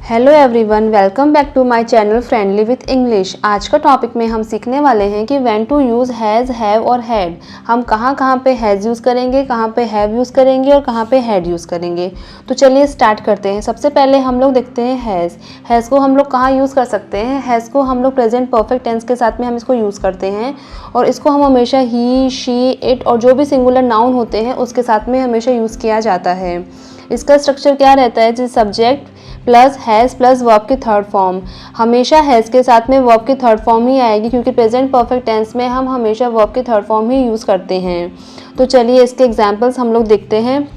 Hello everyone, welcome back to my channel friendly with English. आज का topic में हम सीखने वाले हैं कि when to use has, have और हैड। हम कहाँ पे हैज़ यूज़ करेंगे, कहाँ पे हैव यूज़ करेंगे और कहाँ पे हैड यूज़ करेंगे। तो चलिए स्टार्ट करते हैं। सबसे पहले हम लोग देखते हैं हैज़। हैज़ को हम लोग कहाँ यूज़ कर सकते हैं। हैज़ को हम लोग प्रेजेंट परफेक्ट टेंस के साथ में हम इसको यूज़ करते हैं और इसको हम हमेशा ही, शी, इट और जो भी सिंगुलर नाउन होते हैं उसके साथ में हमेशा यूज़ किया जाता है। इसका स्ट्रक्चर क्या रहता है, जैसे subject plus has plus verb की थर्ड फॉर्म। हमेशा हैज़ के साथ में वर्ब की थर्ड फॉर्म ही आएगी, क्योंकि प्रेजेंट परफेक्ट टेंस में हम हमेशा वर्ब की थर्ड फॉर्म ही यूज़ करते हैं। तो चलिए इसके एग्जांपल्स हम लोग देखते हैं।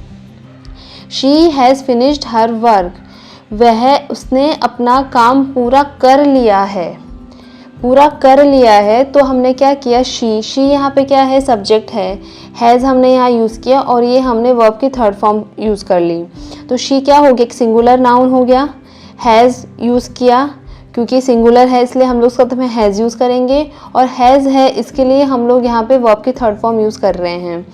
She has finished her work. वह उसने अपना काम पूरा कर लिया है। पूरा कर लिया है तो हमने क्या किया, शी यहाँ पे क्या है, सब्जेक्ट है। हैज़ हमने यहाँ यूज़ किया और ये हमने वर्ब की थर्ड फॉर्म यूज़ कर ली। तो शी क्या हो गया, एक सिंगुलर नाउन हो गया। हैज़ यूज़ किया क्योंकि सिंगुलर है इसलिए हम लोग साथ में हैज़ यूज़ करेंगे, और हैज़ है इसके लिए हम लोग यहाँ पे वर्ब की थर्ड फॉर्म यूज़ कर रहे हैं।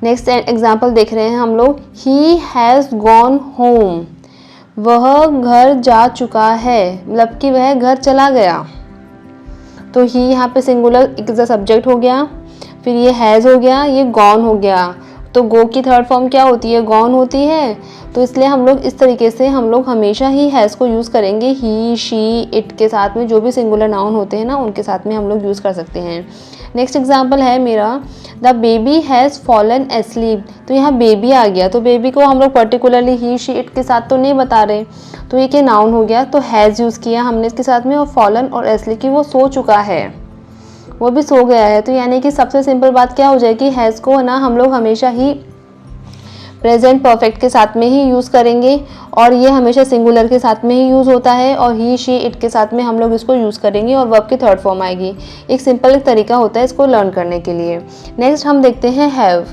नेक्स्ट एग्जाम्पल देख रहे हैं हम लोग। He has gone home. वह घर जा चुका है, मतलब कि वह घर चला गया। तो ही यहाँ पे सिंगुलर एक सब्जेक्ट हो गया, फिर ये हैज़ हो गया, ये गॉन हो गया। तो गो की थर्ड फॉर्म क्या होती है, गॉन होती है। तो इसलिए हम लोग इस तरीके से हम लोग हमेशा ही हैज़ को यूज़ करेंगे। ही, शी, इट के साथ में जो भी सिंगुलर नाउन होते हैं ना उनके साथ में हम लोग यूज़ कर सकते हैं। नेक्स्ट एग्जाम्पल है मेरा, the baby has fallen asleep. तो यहाँ बेबी आ गया, तो बेबी को हम लोग पर्टिकुलरली ही, शी, इट के साथ तो नहीं बता रहे, तो ये क्या नाउन हो गया। तो हैज़ यूज़ किया हमने इसके साथ में, और फॉलन और एस्लीप की वो सो चुका है, वो भी सो गया है। तो यानी कि सबसे सिंपल बात क्या हो जाएगी, हैज़ को ना हम लोग हमेशा ही प्रेजेंट परफेक्ट के साथ में ही यूज़ करेंगे, और ये हमेशा सिंगुलर के साथ में ही यूज़ होता है, और ही, शी, इट के साथ में हम लोग इसको यूज़ करेंगे और वर्ब की थर्ड फॉर्म आएगी। एक सिंपल एक तरीका होता है इसको लर्न करने के लिए। नेक्स्ट हम देखते हैं हैव।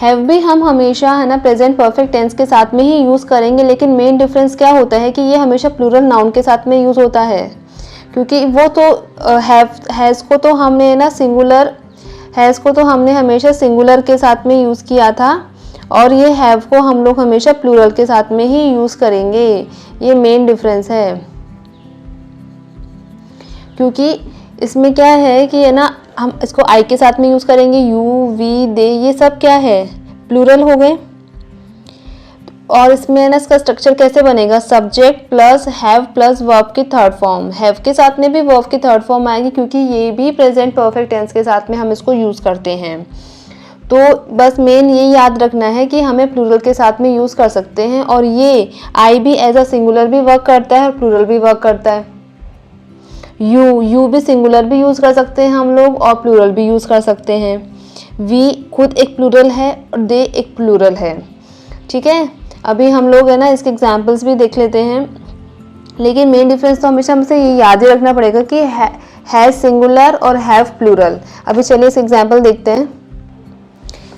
हैव भी हम हमेशा है ना प्रेजेंट परफेक्ट टेंस के साथ में ही यूज़ करेंगे, लेकिन मेन डिफरेंस क्या होता है कि ये हमेशा प्लूरल नाउन के साथ में यूज़ होता है, क्योंकि वो तो हैज़ को तो हमने ना हैज़ को तो हमने हमेशा सिंगुलर के साथ में यूज़ किया था, और ये हैव को हम लोग हमेशा प्लूरल के साथ में ही यूज़ करेंगे। ये मेन डिफरेंस है, क्योंकि इसमें क्या है कि है ना हम इसको आई के साथ में यूज़ करेंगे। यू, वी, दे, ये सब क्या है, प्लूरल हो गए। और इसमें ना इसका स्ट्रक्चर कैसे बनेगा, subject plus have plus verb की थर्ड फॉर्म। हैव के साथ में भी वर्ब की थर्ड फॉर्म आएगी, क्योंकि ये भी प्रेजेंट परफेक्ट टेंस के साथ में हम इसको यूज़ करते हैं। तो बस मेन ये याद रखना है कि हमें प्लूरल के साथ में यूज़ कर सकते हैं, और ये आई भी एज अ सिंगुलर भी वर्क करता है और प्लूरल भी वर्क करता है। यू भी सिंगुलर भी यूज़ कर सकते हैं हम लोग, और प्लूरल भी यूज़ कर सकते हैं। वी खुद एक प्लूरल है और दे एक प्लूरल है। ठीक है, अभी हम लोग है ना इसके एग्जाम्पल्स भी देख लेते हैं, लेकिन मेन डिफरेंस तो हमेशा हमसे ये याद ही रखना पड़ेगा कि हैज़ सिंगुलर और हैव प्लूरल। अभी चलिए इस एग्जाम्पल देखते हैं।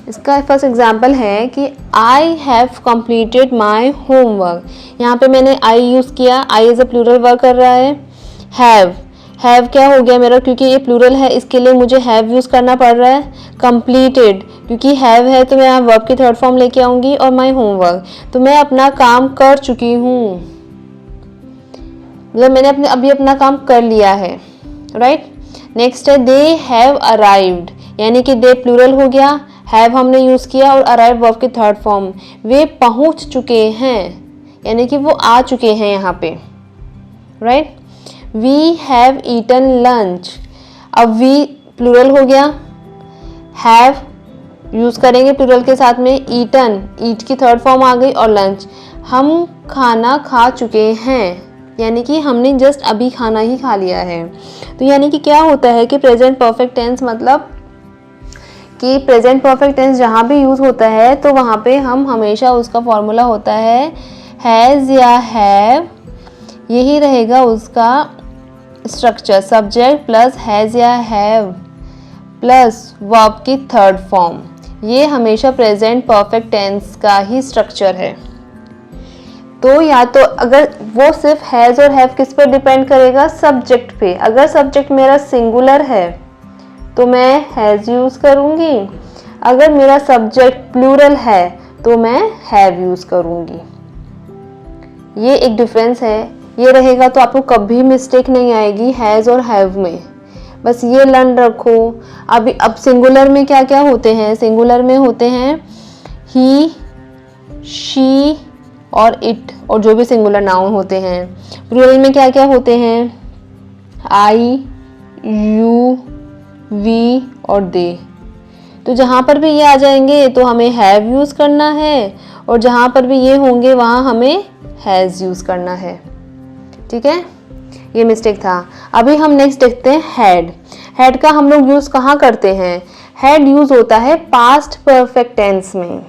इसका फर्स्ट एग्जाम्पल है कि I have completed my homework. यहाँ पे मैंने आई यूज़ किया, I as a plural work कर रहा है। हैव क्या हो गया मेरा, क्योंकि ये प्लूरल है इसके लिए मुझे हैव यूज़ करना पड़ रहा है। कंप्लीटेड क्योंकि हैव है तो मैं यहाँ वर्ब की थर्ड फॉर्म लेके आऊँगी, और माई होमवर्क तो मैं अपना काम कर चुकी हूँ, मतलब मैंने अभी अपना काम कर लिया है, राइट। नेक्स्ट है दे हैव अराइव्ड, यानी कि दे प्लूरल हो गया, हैव हमने यूज़ किया और अराइव वर्ब की थर्ड फॉर्म। वे पहुँच चुके हैं, यानी कि वो आ चुके हैं यहाँ पे, right. We have eaten lunch, अब वी प्लूरल हो गया, हैव यूज़ करेंगे प्लूरल के साथ में, ईटन ईट की थर्ड फॉर्म आ गई, और लंच हम खाना खा चुके हैं, यानी कि हमने जस्ट अभी खाना ही खा लिया है। तो यानी कि क्या होता है कि प्रेजेंट परफेक्ट टेंस, मतलब कि प्रेजेंट परफेक्ट टेंस जहाँ भी यूज़ होता है तो वहाँ पे हम हमेशा उसका फॉर्मूला होता है हैज़ या हैव, यही रहेगा उसका स्ट्रक्चर, सब्जेक्ट प्लस हैज़ या हैव प्लस वर्ब की थर्ड फॉर्म। ये हमेशा प्रेजेंट परफेक्ट टेंस का ही स्ट्रक्चर है। तो या तो अगर वो सिर्फ हैज़ और हैव किस पर डिपेंड करेगा, सब्जेक्ट पे। अगर सब्जेक्ट मेरा सिंगुलर है तो मैं हैज़ यूज़ करूँगी, अगर मेरा सब्जेक्ट प्लूरल है तो मैं हैव यूज़ करूँगी। ये एक डिफरेंस है, ये रहेगा तो आपको कभी मिस्टेक नहीं आएगी हैज़ और हैव में, बस ये लर्न रखो। अब सिंगुलर में क्या क्या होते हैं, सिंगुलर में होते हैं ही, शी और इट, और जो भी सिंगुलर नाउन होते हैं। प्लूरल में क्या क्या होते हैं, आई, यू, वी और दे। तो जहाँ पर भी ये आ जाएंगे तो हमें हैव यूज़ करना है, और जहाँ पर भी ये होंगे वहाँ हमें हैज़ यूज़ करना है। ठीक है, ये मिस्टेक था। अभी हम नेक्स्ट देखते हैं हैड। हैड का हम लोग यूज़ कहाँ करते हैं, हैड यूज़ होता है पास्ट परफेक्ट टेंस में।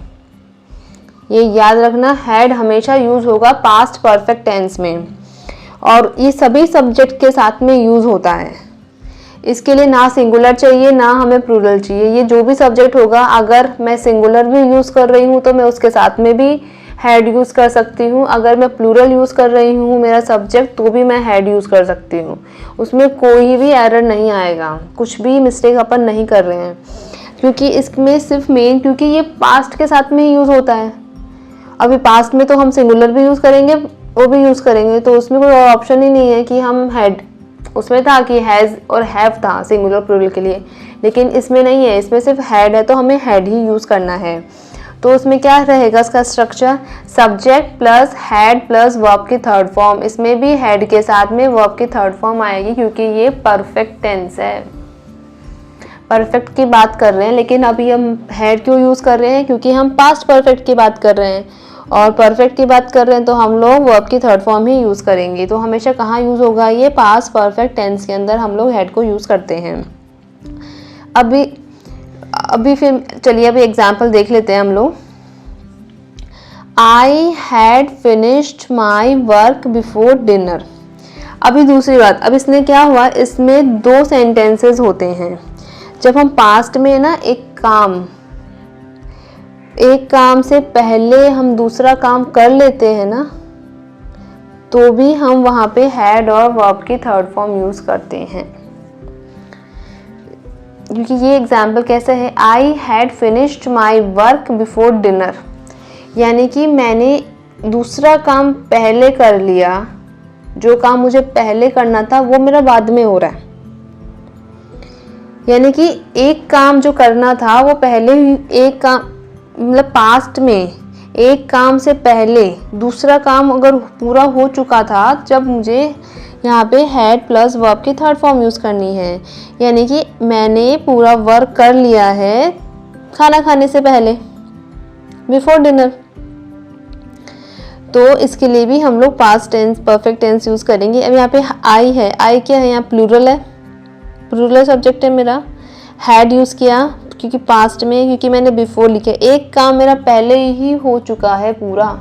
ये याद रखना, हैड हमेशा यूज़ होगा पास्ट परफेक्ट टेंस में, और ये सभी सब्जेक्ट के साथ में यूज़ होता है। इसके लिए ना सिंगुलर चाहिए ना हमें प्लूरल चाहिए। ये जो भी सब्जेक्ट होगा, अगर मैं सिंगुलर भी यूज़ कर रही हूँ तो मैं उसके साथ में भी हैड यूज़ कर सकती हूँ। अगर मैं प्लूरल यूज़ कर रही हूँ मेरा सब्जेक्ट, तो भी मैं हैड यूज़ कर सकती हूँ। उसमें कोई भी एरर नहीं आएगा, कुछ भी मिस्टेक अपन नहीं कर रहे हैं, क्योंकि इसमें सिर्फ मेन, क्योंकि ये पास्ट के साथ में ही यूज़ होता है। अभी पास्ट में तो हम सिंगुलर भी यूज़ करेंगे, वो भी यूज़ करेंगे, तो उसमें कोई ऑप्शन ही नहीं है कि हम हैड, उसमें था कि हैज़ और हैव था सिंगुलर प्लूरल के लिए, लेकिन इसमें नहीं है, इसमें सिर्फ हैड है तो हमें हैड ही यूज़ करना है। तो उसमें क्या रहेगा इसका structure, subject plus had plus verb की थर्ड फॉर्म। इसमें भी हैड के साथ में वर्ब की थर्ड फॉर्म आएगी, क्योंकि ये परफेक्ट टेंस है, परफेक्ट की बात कर रहे हैं। लेकिन अभी हम हैड क्यों यूज़ कर रहे हैं, क्योंकि हम पास्ट परफेक्ट की बात कर रहे हैं, और परफेक्ट की बात कर रहे हैं तो हम लोग वर्ब की थर्ड फॉर्म ही यूज़ करेंगे। तो हमेशा कहाँ यूज़ होगा, ये पास्ट परफेक्ट टेंस के अंदर हम लोग हैड को यूज़ करते हैं। अभी फिर चलिए अभी एग्जाम्पल देख लेते हैं हम लोग। I had finished my work before dinner. अभी दूसरी बात, अब इसने क्या हुआ, इसमें दो सेंटेंसेस होते हैं। जब हम पास्ट में ना एक काम से पहले हम दूसरा काम कर लेते हैं ना, तो भी हम वहाँ पे हैड और वर्ब की थर्ड फॉर्म यूज़ करते हैं। क्योंकि ये एग्जाम्पल कैसे है, I had finished my work before dinner, यानी कि मैंने दूसरा काम पहले कर लिया, जो काम मुझे पहले करना था वो मेरा बाद में हो रहा है। यानी कि एक काम जो करना था वो पहले ही, एक काम मतलब पास्ट में एक काम से पहले दूसरा काम अगर पूरा हो चुका था, जब मुझे यहाँ पे हैड प्लस वर्ब की थर्ड फॉर्म यूज़ करनी है, यानी कि मैंने पूरा वर्क कर लिया है खाना खाने से पहले, बिफोर डिनर। तो इसके लिए भी हम लोग past tense perfect tense use करेंगे। अब यहाँ पे आई है, आई क्या है, यहाँ प्लूरल है, प्लूरल सब्जेक्ट है मेरा। हैड यूज़ किया क्योंकि पास्ट में, क्योंकि मैंने बिफोर लिखा, एक काम मेरा पहले ही हो चुका है पूरा,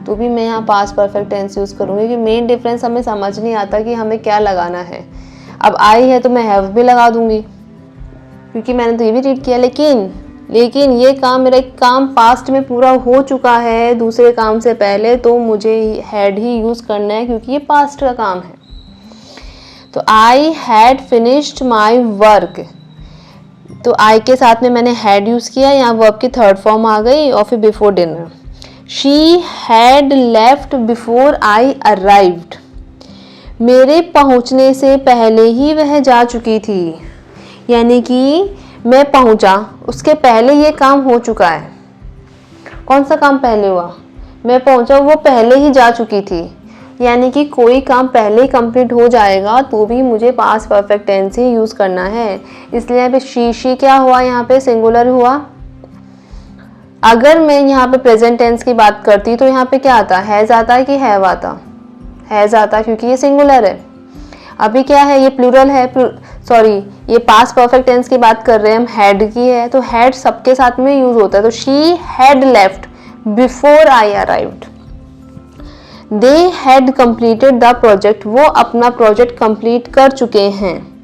तो भी मैं यहाँ पास्ट परफेक्ट टेंस यूज़ करूँगी। क्योंकि मेन डिफरेंस हमें समझ नहीं आता कि हमें क्या लगाना है। अब आई है तो मैं हैव भी लगा दूँगी, क्योंकि मैंने तो ये भी रीड किया, लेकिन ये काम मेरा एक काम पास्ट में पूरा हो चुका है दूसरे काम से पहले, तो मुझे हैड ही यूज़ करना है, क्योंकि ये पास्ट का काम है। तो I had finished my work, तो आई के साथ में मैंने हैड यूज़ किया, यहाँ वर्ब की थर्ड फॉर्म आ गई, और फिर before dinner. She had left before I arrived, मेरे पहुँचने से पहले ही वह जा चुकी थी, यानी कि मैं पहुँचा उसके पहले ये काम हो चुका है। कौन सा काम पहले हुआ, मैं पहुँचा, वो पहले ही जा चुकी थी, यानी कि कोई काम पहले ही कंप्लीट हो जाएगा तो भी मुझे पास्ट परफेक्ट टेंस ही यूज़ करना है। इसलिए यहाँ पे शी क्या हुआ, यहाँ पे सिंगुलर हुआ। अगर मैं यहाँ पे प्रेजेंट टेंस की बात करती तो यहाँ पे क्या आता, हैज़ आता कि हैव आता, हैज़ आता, क्योंकि ये सिंगुलर है। अभी क्या है, ये प्लूरल है, सॉरी ये पास्ट परफेक्ट टेंस की बात कर रहे हैं हम, हैड की है, तो हैड सबके साथ में यूज़ होता है। तो she had left before I arrived, they had completed the project, वो अपना प्रोजेक्ट कंप्लीट कर चुके हैं।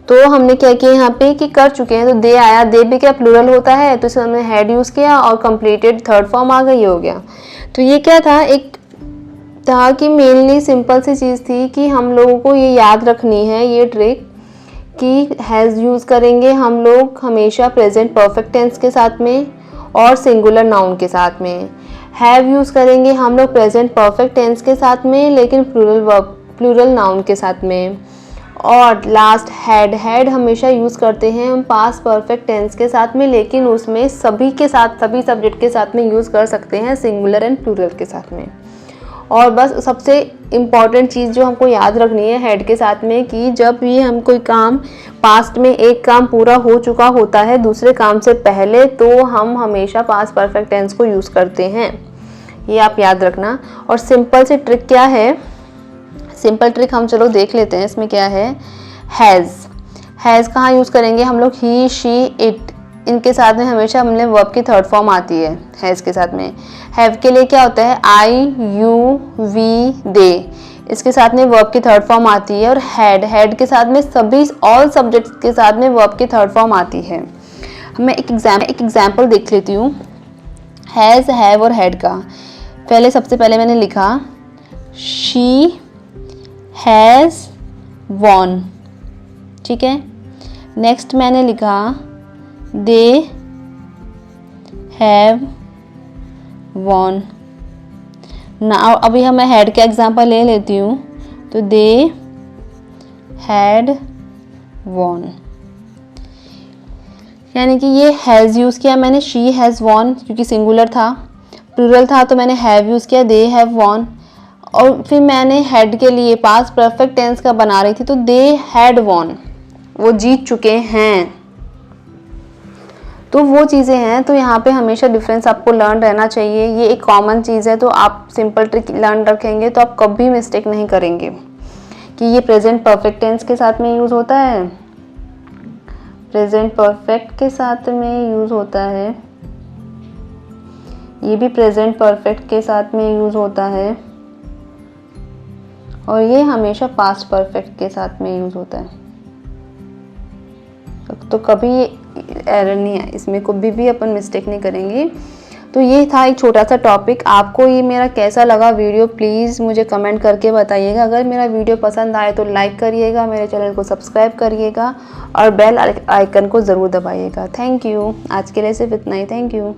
तो हमने क्या किया यहाँ पे कि कर चुके हैं, तो दे आया, दे भी क्या प्लूरल होता है, तो इसमें हमने हैड यूज़ किया और कंप्लीटेड थर्ड फॉर्म आ गई, हो गया। तो ये क्या था, एक था कि मेनली सिंपल सी चीज़ थी कि हम लोगों को ये याद रखनी है, ये ट्रिक, कि हैज़ यूज़ करेंगे हम लोग हमेशा प्रेजेंट परफेक्ट टेंस के साथ में और सिंगुलर नाउन के साथ में। हैव यूज़ करेंगे हम लोग प्रेजेंट परफेक्ट टेंस के साथ में, लेकिन प्लूरल नाउन के साथ में। और लास्ट हैड हमेशा यूज़ करते हैं हम पास्ट परफेक्ट टेंस के साथ में, लेकिन उसमें सभी के साथ, सभी सब्जेक्ट के साथ में यूज़ कर सकते हैं सिंगुलर एंड प्लूरल के साथ में। और बस सबसे इम्पॉर्टेंट चीज़ जो हमको याद रखनी है हैड के साथ में, कि जब भी हम कोई काम पास्ट में एक काम पूरा हो चुका होता है दूसरे काम से पहले, तो हम हमेशा पास्ट परफेक्ट टेंस को यूज़ करते हैं, ये आप याद रखना। और सिंपल सी ट्रिक क्या है, सिंपल ट्रिक हम चलो देख लेते हैं। इसमें क्या है, हैज़ कहाँ यूज़ करेंगे हम लोग, ही शी इट, इनके साथ में हमेशा हमने वर्ब की थर्ड फॉर्म आती है हैज़ के साथ में। हैव के लिए क्या होता है, आई यू वी दे, इसके साथ में वर्ब की थर्ड फॉर्म आती है। और हैड के साथ में सभी ऑल सब्जेक्ट्स के साथ में वर्ब की थर्ड फॉर्म आती है। मैं एक एग्जाम्पल देख लेती हूँ हैज़, हैव और हैड का। पहले सबसे पहले मैंने लिखा शी हैज़ वॉन, ठीक है। नेक्स्ट मैंने लिखा दे हैव वॉन। नाउ अभी हम मैं हैड का एग्जांपल ले लेती हूँ, तो दे हैड वॉन, यानी कि ये हैज़ यूज़ किया मैंने, शी हैज़ वॉन क्योंकि सिंगुलर था, प्लूरल था तो मैंने हैव यूज़ किया, दे हैव वॉन। और फिर मैंने हैड के लिए पास्ट परफेक्ट टेंस का बना रही थी, तो दे हैड वॉन, वो जीत चुके हैं। तो वो चीज़ें हैं, तो यहाँ पे हमेशा डिफरेंस आपको लर्न रहना चाहिए, ये एक कॉमन चीज़ है। तो आप सिंपल ट्रिक लर्न रखेंगे तो आप कभी मिस्टेक नहीं करेंगे कि ये प्रेजेंट परफेक्ट टेंस के साथ में यूज़ होता है, प्रेजेंट परफेक्ट के साथ में यूज़ होता है, ये भी प्रेजेंट परफेक्ट के साथ में यूज़ होता है, और ये हमेशा पास्ट परफेक्ट के साथ में यूज़ होता है। तो कभी एरर नहीं है इसमें, कभी भी अपन मिस्टेक नहीं करेंगे। तो ये था एक छोटा सा टॉपिक। आपको ये मेरा कैसा लगा वीडियो, प्लीज़ मुझे कमेंट करके बताइएगा। अगर मेरा वीडियो पसंद आए तो लाइक करिएगा, मेरे चैनल को सब्सक्राइब करिएगा और बेल आइकन को ज़रूर दबाइएगा। Thank you. आज के लिए सिर्फ इतना ही। Thank you.